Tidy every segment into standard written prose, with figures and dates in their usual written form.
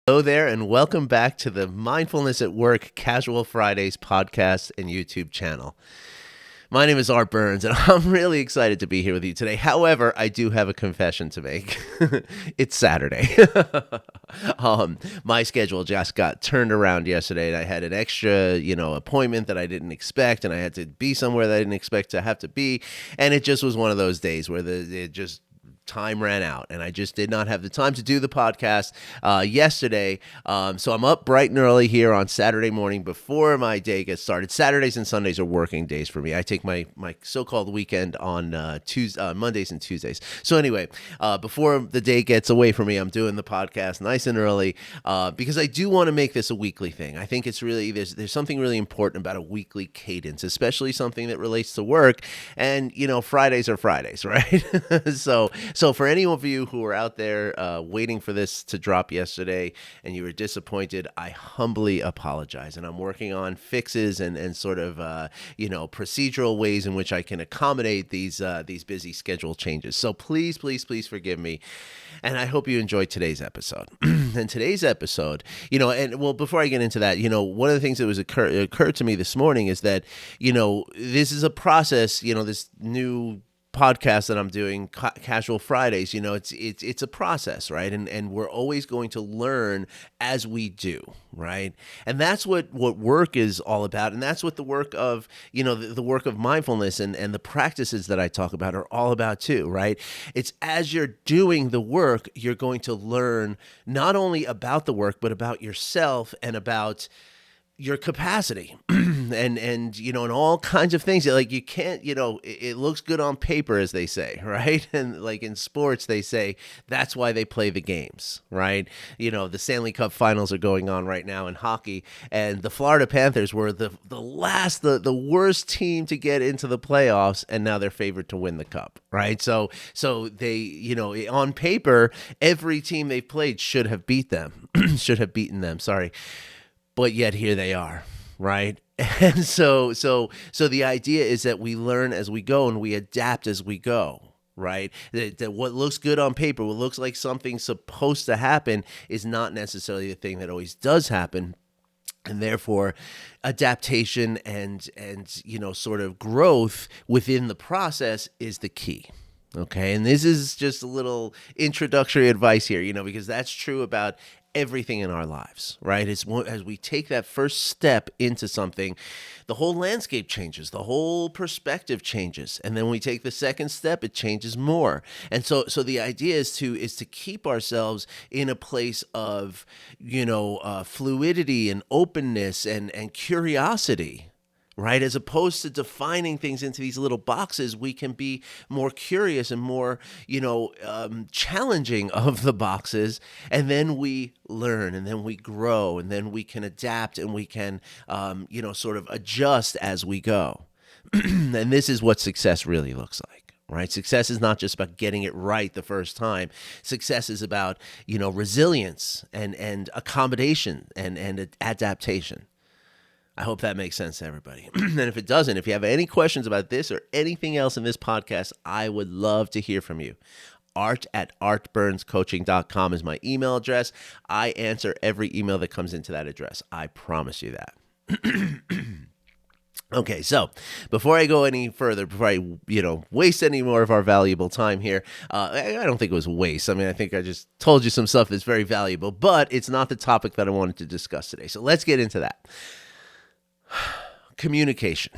Hello there, and welcome back to the Mindfulness at Work Casual Fridays podcast and YouTube channel. My name is Art Burns, and I'm really excited to be here with you today. However, I do have a confession to make. It's Saturday. My schedule just got turned around yesterday, and I had an extra, appointment that I didn't expect, and I had to be somewhere that I didn't expect to have to be, and it just was one of those days where time ran out and I just did not have the time to do the podcast yesterday. So I'm up bright and early here on Saturday morning before my day gets started. Saturdays and Sundays are working days for me. I take my so-called weekend on Mondays and Tuesdays. So anyway, before the day gets away from me, I'm doing the podcast nice and early because I do want to make this a weekly thing. I think it's really, there's something really important about a weekly cadence, especially something that relates to work. And, Fridays are Fridays, right? So for any of you who were out there waiting for this to drop yesterday and you were disappointed, I humbly apologize. And I'm working on fixes and sort of, procedural ways in which I can accommodate these busy schedule changes. So please, please, please forgive me. And I hope you enjoyed today's episode. And today's episode, before I get into that, one of the things that occurred to me this morning is that, this is a process, this new podcast that I'm doing, Casual Fridays, it's a process, right? And we're always going to learn as we do, right? And that's what work is all about. And that's what the work of, the work of mindfulness and the practices that I talk about are all about too, right? It's as you're doing the work, you're going to learn not only about the work, but about yourself and about your capacity and all kinds of things. Like you can't, it looks good on paper, as they say, right? And like in sports, they say that's why they play the games, right? The Stanley Cup finals are going on right now in hockey, and the Florida Panthers were the worst team to get into the playoffs, and now they're favored to win the cup, right? So they, on paper, every team they've played should have beaten them, sorry. But yet here they are, right? And so the idea is that we learn as we go and we adapt as we go, right? That what looks good on paper, what looks like something's supposed to happen is not necessarily the thing that always does happen. And therefore, adaptation and sort of growth within the process is the key. Okay, and this is just a little introductory advice here, because that's true about everything in our lives, right? As we take that first step into something, the whole landscape changes, the whole perspective changes, and then when we take the second step, it changes more. And so the idea is to keep ourselves in a place of fluidity and openness and curiosity. Right? As opposed to defining things into these little boxes, we can be more curious and more, challenging of the boxes. And then we learn and then we grow and then we can adapt and we can, sort of adjust as we go. And this is what success really looks like. Right? Success is not just about getting it right the first time. Success is about, resilience and accommodation and adaptation. I hope that makes sense to everybody. And if it doesn't, if you have any questions about this or anything else in this podcast, I would love to hear from you. art@artburnscoaching.com is my email address. I answer every email that comes into that address. I promise you that. Okay, so before I go any further, before I, waste any more of our valuable time here, I don't think it was a waste. I mean, I think I just told you some stuff that's very valuable, but it's not the topic that I wanted to discuss today. So let's get into that. Communication.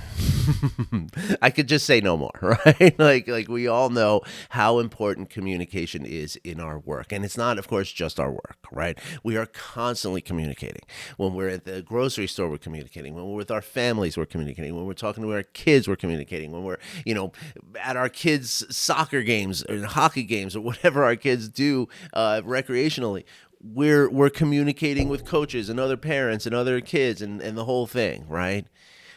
I could just say no more, right? Like we all know how important communication is in our work. And it's not, of course, just our work, right? We are constantly communicating. When we're at the grocery store, we're communicating. When we're with our families, we're communicating. When we're talking to our kids, we're communicating. When we're, at our kids' soccer games or hockey games or whatever our kids do recreationally, we're communicating with coaches and other parents and other kids and the whole thing, right?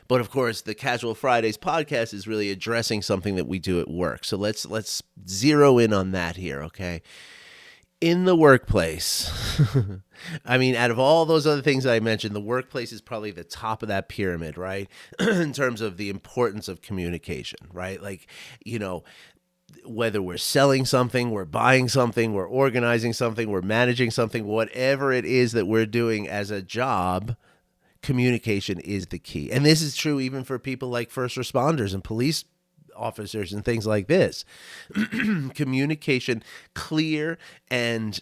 But of course, the Casual Fridays podcast is really addressing something that we do at work. So let's zero in on that here, okay? In the workplace, I mean, out of all those other things I mentioned, the workplace is probably the top of that pyramid, right? In terms of the importance of communication, right? Like, whether we're selling something, we're buying something, we're organizing something, we're managing something, whatever it is that we're doing as a job, communication is the key. And this is true even for people like first responders and police officers and things like this. Communication, clear and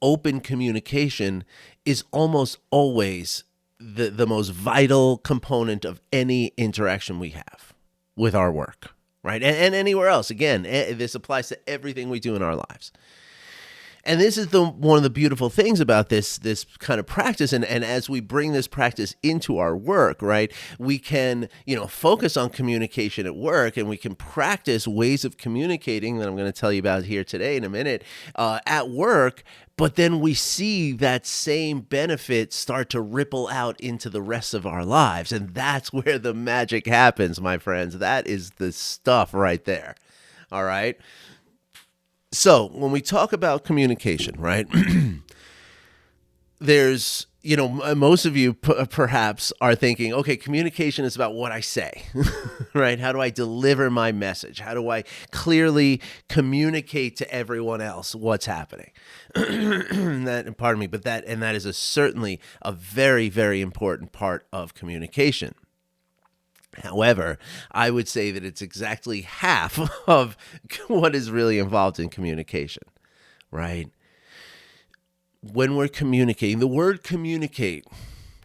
open communication is almost always the most vital component of any interaction we have with our work, right? And anywhere else. Again, this applies to everything we do in our lives. And this is one of the beautiful things about this kind of practice. And as we bring this practice into our work, right, we can, focus on communication at work, and we can practice ways of communicating that I'm going to tell you about here today in a minute at work. But then we see that same benefit start to ripple out into the rest of our lives. And that's where the magic happens, my friends. That is the stuff right there. All right. So when we talk about communication, right, there's, most of you perhaps are thinking, okay, communication is about what I say, right? How do I deliver my message? How do I clearly communicate to everyone else what's happening? That is certainly a very, very important part of communication. However, I would say that it's exactly half of what is really involved in communication, right? When we're communicating, the word communicate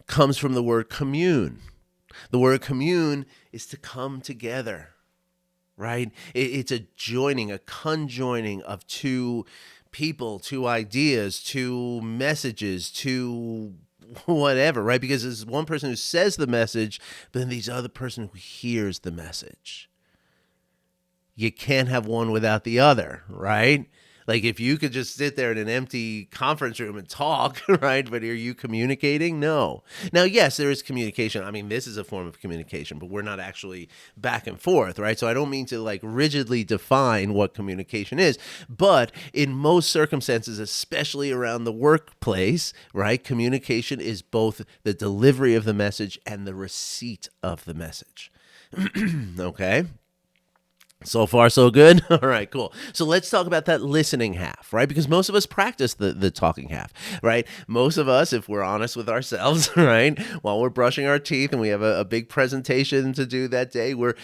comes from the word commune. The word commune is to come together, right? It's a joining, a conjoining of two people, two ideas, two messages, two whatever, right? Because there's one person who says the message, but then there's other person who hears the message. You can't have one without the other, right? Like if you could just sit there in an empty conference room and talk, right? But are you communicating? No. Now, yes, there is communication. I mean, this is a form of communication, but we're not actually back and forth, right? So I don't mean to like rigidly define what communication is, but in most circumstances, especially around the workplace, right? Communication is both the delivery of the message and the receipt of the message. Okay? So far, so good? All right, cool. So let's talk about that listening half, right? Because most of us practice the talking half, right? Most of us, if we're honest with ourselves, right, while we're brushing our teeth and we have a big presentation to do that day, we're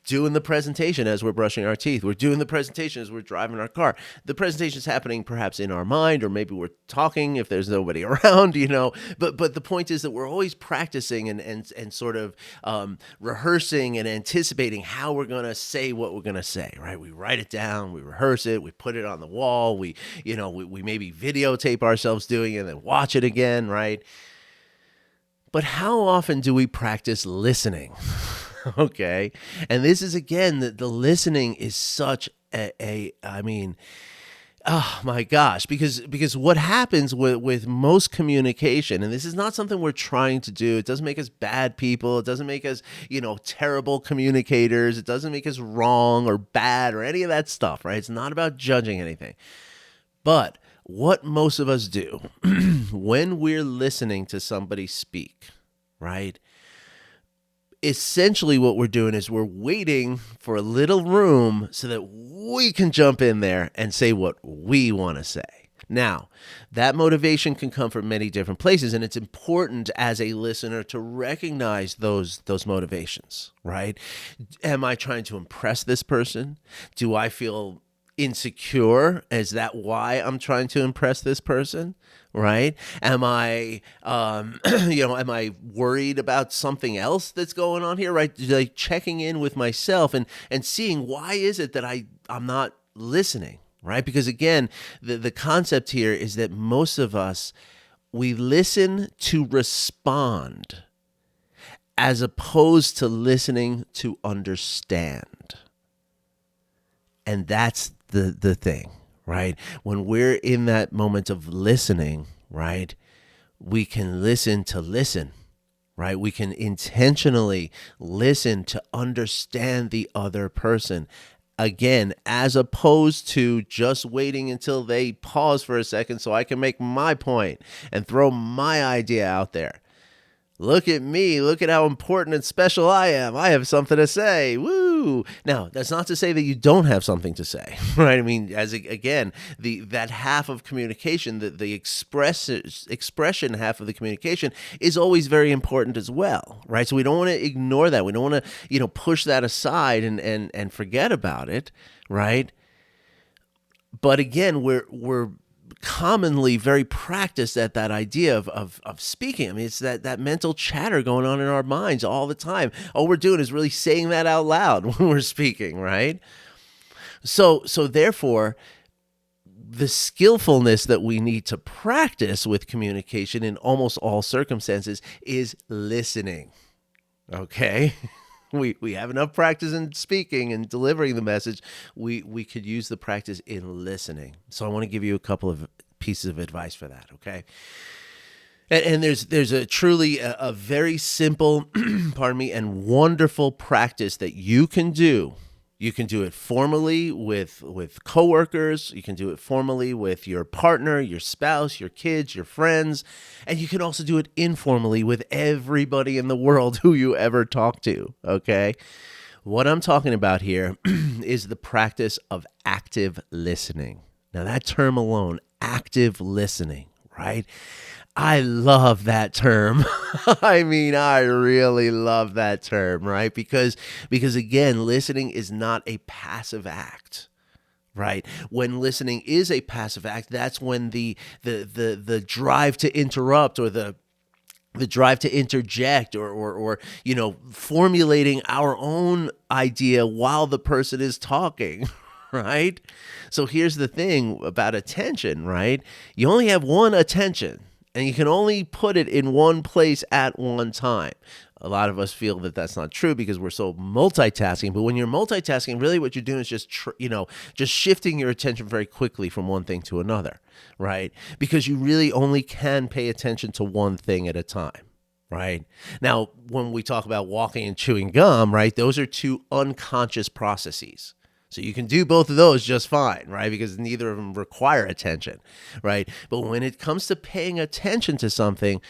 doing the presentation as we're brushing our teeth. We're doing the presentation as we're driving our car. The presentation is happening perhaps in our mind, or maybe we're talking if there's nobody around, But the point is that we're always practicing and sort of rehearsing and anticipating how we're going to say what we're going to say, right? We write it down, we rehearse it, we put it on the wall, we maybe videotape ourselves doing it and then watch it again, right? But how often do we practice listening? Okay. And this is, again, the listening is such oh my gosh, because what happens with most communication, and this is not something we're trying to do. It doesn't make us bad people. It doesn't make us, terrible communicators. It doesn't make us wrong or bad or any of that stuff, right? It's not about judging anything. But what most of us do when we're listening to somebody speak, right? Essentially what we're doing is we're waiting for a little room so that we can jump in there and say what we want to say. Now, that motivation can come from many different places, and it's important as a listener to recognize those motivations, right? Am I trying to impress this person? Do I feel insecure? Is that why I'm trying to impress this person? Right? Am I, am I worried about something else that's going on here? Right? Like checking in with myself and seeing why is it that I'm not listening, right? Because again, the concept here is that most of us, we listen to respond as opposed to listening to understand. And that's the thing, right? When we're in that moment of listening, right, we can listen to listen, right? We can intentionally listen to understand the other person. Again, as opposed to just waiting until they pause for a second so I can make my point and throw my idea out there. Look at me. Look at how important and special I am. I have something to say. Woo! do. Now, that's not to say that you don't have something to say, right? I mean, again, that half of communication, the expression half of the communication is always very important as well, right? So we don't want to ignore that. We don't want to, push that aside and forget about it, right? But again, we're commonly very practiced at that idea of speaking. I mean, it's that mental chatter going on in our minds all the time. All we're doing is really saying that out loud when we're speaking, right? So therefore, the skillfulness that we need to practice with communication in almost all circumstances is listening. Okay? We have enough practice in speaking and delivering the message. We could use the practice in listening. So I want to give you a couple of pieces of advice for that, okay? And there's a truly a very simple, pardon me, and wonderful practice that you can do. You can do it formally with coworkers. You can do it formally with your partner, your spouse, your kids, your friends. And you can also do it informally with everybody in the world who you ever talk to, okay? What I'm talking about here is the practice of active listening. Now, that term alone, active listening, right? I love that term. I mean, I really love that term, right? Because again, listening is not a passive act, right? When listening is a passive act, that's when the drive to interrupt or the drive to interject or formulating our own idea while the person is talking, right? So here's the thing about attention, right? You only have one attention. And you can only put it in one place at one time. A lot of us feel that that's not true because we're so multitasking. But when you're multitasking, really what you're doing is just shifting your attention very quickly from one thing to another, right? Because you really only can pay attention to one thing at a time, right? Now, when we talk about walking and chewing gum, right, those are two unconscious processes. So you can do both of those just fine, right? Because neither of them require attention, right? But when it comes to paying attention to something,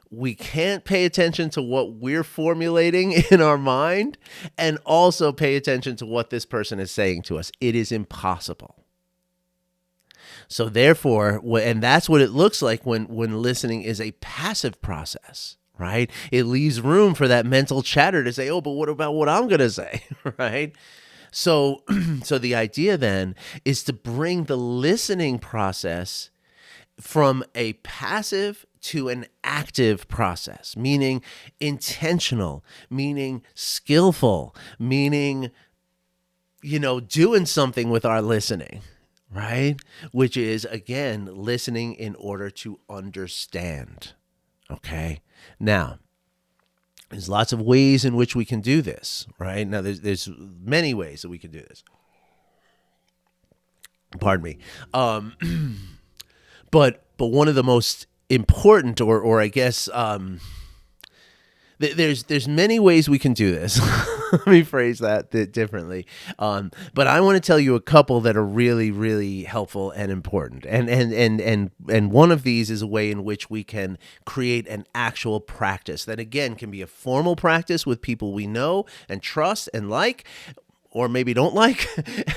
we can't pay attention to what we're formulating in our mind and also pay attention to what this person is saying to us. It is impossible. So therefore, and that's what it looks like when listening is a passive process, right? It leaves room for that mental chatter to say, oh, but what about what I'm going to say, right? So the idea then is to bring the listening process from a passive to an active process, meaning intentional, meaning skillful, meaning, doing something with our listening, right? Which is, again, listening in order to understand, okay? Now, there's lots of ways in which we can do this, right? Now, there's many ways that we can do this. Pardon me. But one of the most important, or I guess, there's many ways we can do this. Let me phrase that differently. But I want to tell you a couple that are really, really helpful and important. And one of these is a way in which we can create an actual practice that, again, can be a formal practice with people we know and trust and like, or maybe don't like.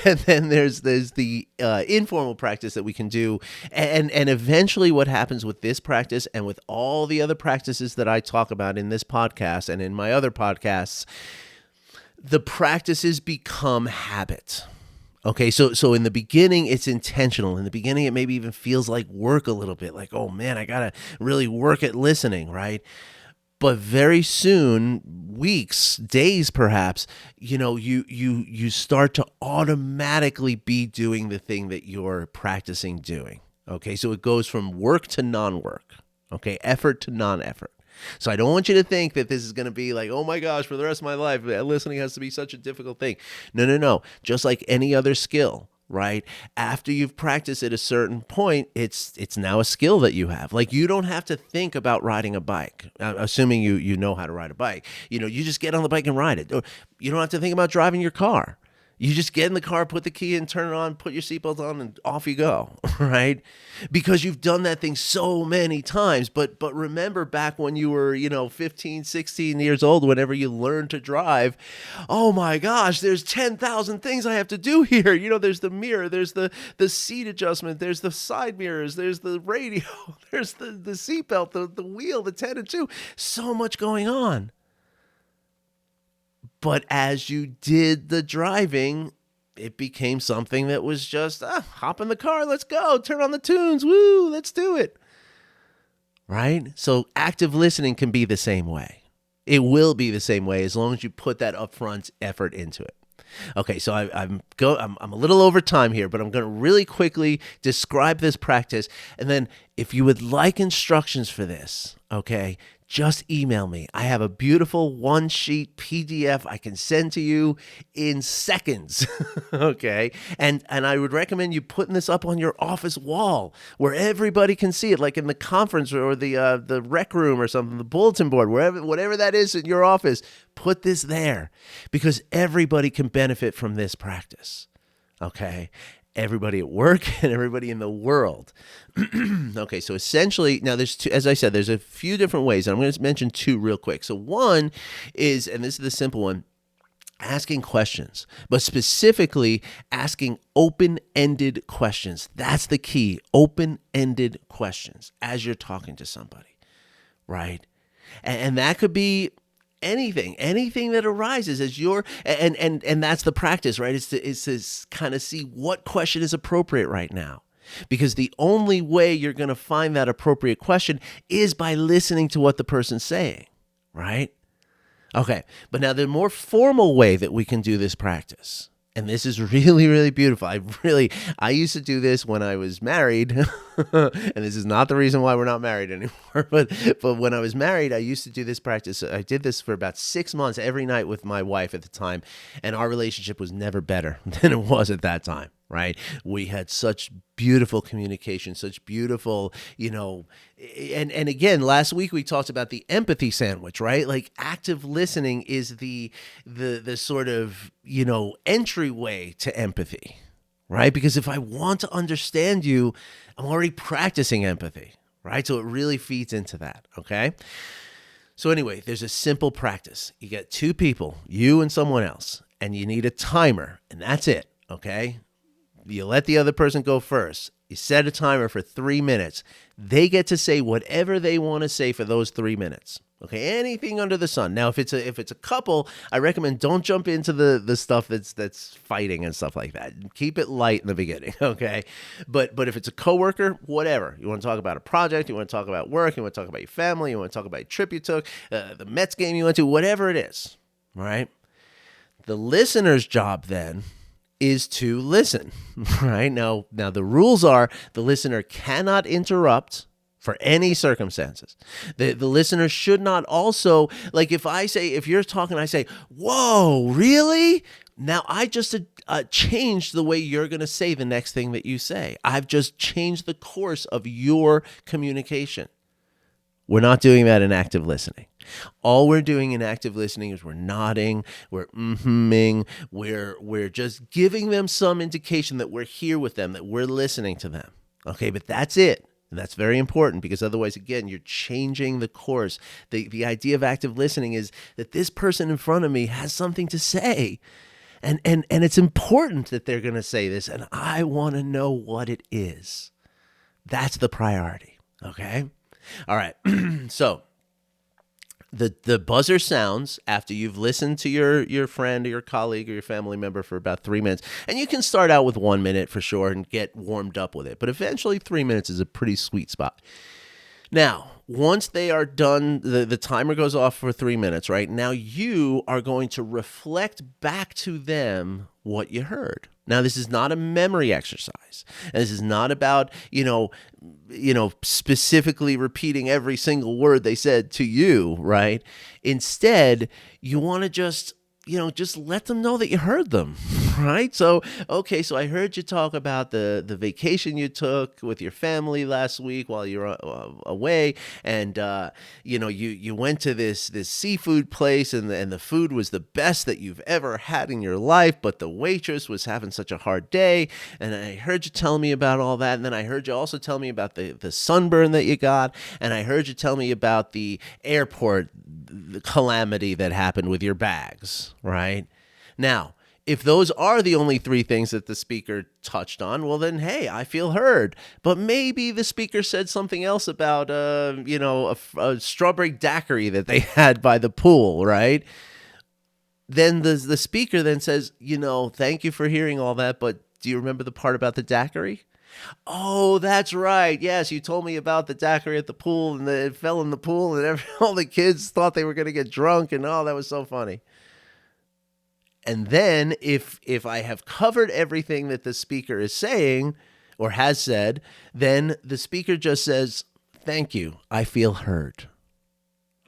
And then there's the informal practice that we can do. And eventually what happens with this practice and with all the other practices that I talk about in this podcast and in my other podcasts, the practices become habit. Okay, so in the beginning, it's intentional. In the beginning, it maybe even feels like work a little bit, like, oh man, I gotta really work at listening, right? But very soon, weeks, days perhaps, you start to automatically be doing the thing that you're practicing doing. Okay, so it goes from work to non-work, okay, effort to non-effort. So I don't want you to think that this is going to be like, oh my gosh, for the rest of my life, listening has to be such a difficult thing. No. Just like any other skill, right? After you've practiced at a certain point, it's now a skill that you have. Like, you don't have to think about riding a bike, assuming you know how to ride a bike. You just get on the bike and ride it. Or you don't have to think about driving your car. You just get in the car, put the key in, turn it on, put your seatbelt on, and off you go, right? Because you've done that thing so many times. But remember back when you were, 15, 16 years old, whenever you learned to drive, oh my gosh, there's 10,000 things I have to do here. There's the mirror, there's the seat adjustment, there's the side mirrors, there's the radio, there's the seatbelt, the wheel, the 10 and 2. So much going on. But as you did the driving, it became something that was just, hop in the car, let's go, turn on the tunes, woo, let's do it. Right? So active listening can be the same way. It will be the same way as long as you put that upfront effort into it. Okay, so I'm a little over time here, but I'm going to really quickly describe this practice. And then if you would like instructions for this, okay, just email me. I have a beautiful one-sheet PDF I can send to you in seconds, okay? And I would recommend you putting this up on your office wall where everybody can see it, like in the conference or the rec room or something, the bulletin board, whatever that is in your office. Put this there because everybody can benefit from this practice, okay? Everybody at work and everybody in the world. Okay, so essentially, now there's two, as I said, there's a few different ways, and I'm going to mention two real quick. So one is, and this is the simple one, asking questions, but specifically asking open-ended questions. That's the key, open-ended questions as you're talking to somebody, right? And that could be anything that arises as you're, and that's the practice, right? It's to kind of see what question is appropriate right now. Because the only way you're going to find that appropriate question is by listening to what the person's saying, right? Okay, but now the more formal way that we can do this practice, and this is really, really beautiful. I used to do this when I was married, and this is not the reason why we're not married anymore, but when I was married, I used to do this practice. I did this for about 6 months every night with my wife at the time, and our relationship was never better than it was at that time, right? We had such beautiful communication, such beautiful, and again, last week we talked about the empathy sandwich, right? Like active listening is the sort of, entryway to empathy, right? Because if I want to understand you, I'm already practicing empathy, right? So it really feeds into that, okay? So anyway, there's a simple practice. You get two people, you and someone else, and you need a timer, and that's it, okay? You let the other person go first. You set a timer for 3 minutes. They get to say whatever they want to say for those 3 minutes. Okay, anything under the sun. Now, if it's a couple, I recommend don't jump into the stuff that's fighting and stuff like that. Keep it light in the beginning, okay? But if it's a coworker, whatever. You want to talk about a project, you want to talk about work, you want to talk about your family, you want to talk about a trip you took, the Mets game you went to, whatever it is, right? The listener's job then is to listen, right? Now the rules are the listener cannot interrupt for any circumstances. The listener should not also, like if you're talking, I say, whoa, really? Now I just changed the way you're going to say the next thing that you say. I've just changed the course of your communication. We're not doing that in active listening. All we're doing in active listening is we're nodding, we're mm-hmming, we're just giving them some indication that we're here with them, that we're listening to them. Okay, but that's it. And that's very important because otherwise, again, you're changing the course. The idea of active listening is that this person in front of me has something to say. And it's important that they're going to say this, and I want to know what it is. That's the priority, okay? All right, so the buzzer sounds after you've listened to your friend or your colleague or your family member for about 3 minutes. And you can start out with 1 minute for sure and get warmed up with it. But eventually 3 minutes is a pretty sweet spot. Now, once they are done, the timer goes off for 3 minutes, right? Now you are going to reflect back to them what you heard. Now, this is not a memory exercise. And this is not about, specifically repeating every single word they said to you, right? Instead, you want to just just let them know that you heard them, right? So, okay, so I heard you talk about the vacation you took with your family last week while you were away, and you went to this seafood place, and the food was the best that you've ever had in your life, but the waitress was having such a hard day, and I heard you tell me about all that, and then I heard you also tell me about the sunburn that you got, and I heard you tell me about the airport the calamity that happened with your bags, right? Now, if those are the only three things that the speaker touched on, well then, hey, I feel heard. But maybe the speaker said something else about, a strawberry daiquiri that they had by the pool, right? Then the speaker then says, thank you for hearing all that, but do you remember the part about the daiquiri? Oh, that's right. Yes, you told me about the daiquiri at the pool, and it fell in the pool, and all the kids thought they were going to get drunk, and that was so funny. And then if I have covered everything that the speaker is saying or has said, then the speaker just says, thank you, I feel heard.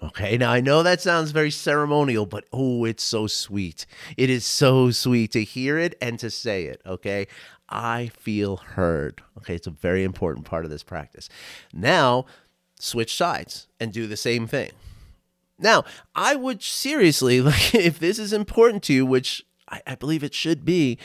Okay, now I know that sounds very ceremonial, but it's so sweet. It is so sweet to hear it and to say it, okay? I feel heard. Okay, it's a very important part of this practice. Now, switch sides and do the same thing. Now, I would seriously, if this is important to you, which I believe it should be,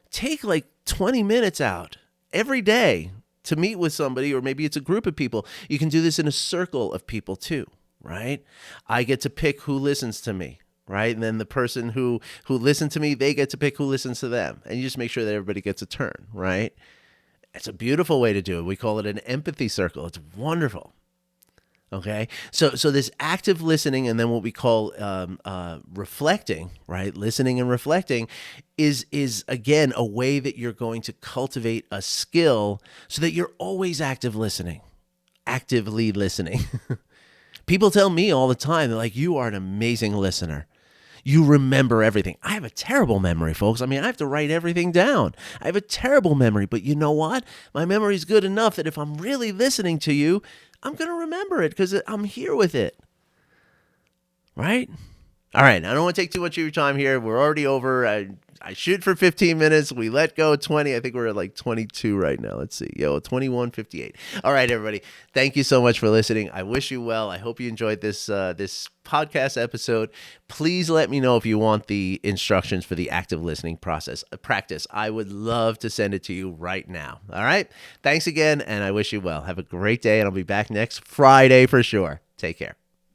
take 20 minutes out every day to meet with somebody, or maybe it's a group of people. You can do this in a circle of people too. Right? I get to pick who listens to me, right? And then the person who listened to me, they get to pick who listens to them. And you just make sure that everybody gets a turn, right? It's a beautiful way to do it. We call it an empathy circle. It's wonderful. Okay? So this active listening, and then what we call reflecting, right? Listening and reflecting is again a way that you're going to cultivate a skill so that you're always actively listening. People tell me all the time, they're like, you are an amazing listener. You remember everything. I have a terrible memory, folks. I have to write everything down. I have a terrible memory, but you know what? My memory is good enough that if I'm really listening to you, I'm going to remember it because I'm here with it. Right? All right. I don't want to take too much of your time here. We're already over. I shoot for 15 minutes. We let go 20. I think we're at 22 right now. Let's see. 21:58. All right, everybody. Thank you so much for listening. I wish you well. I hope you enjoyed this podcast episode. Please let me know if you want the instructions for the active listening practice. I would love to send it to you right now. All right. Thanks again, and I wish you well. Have a great day, and I'll be back next Friday for sure. Take care.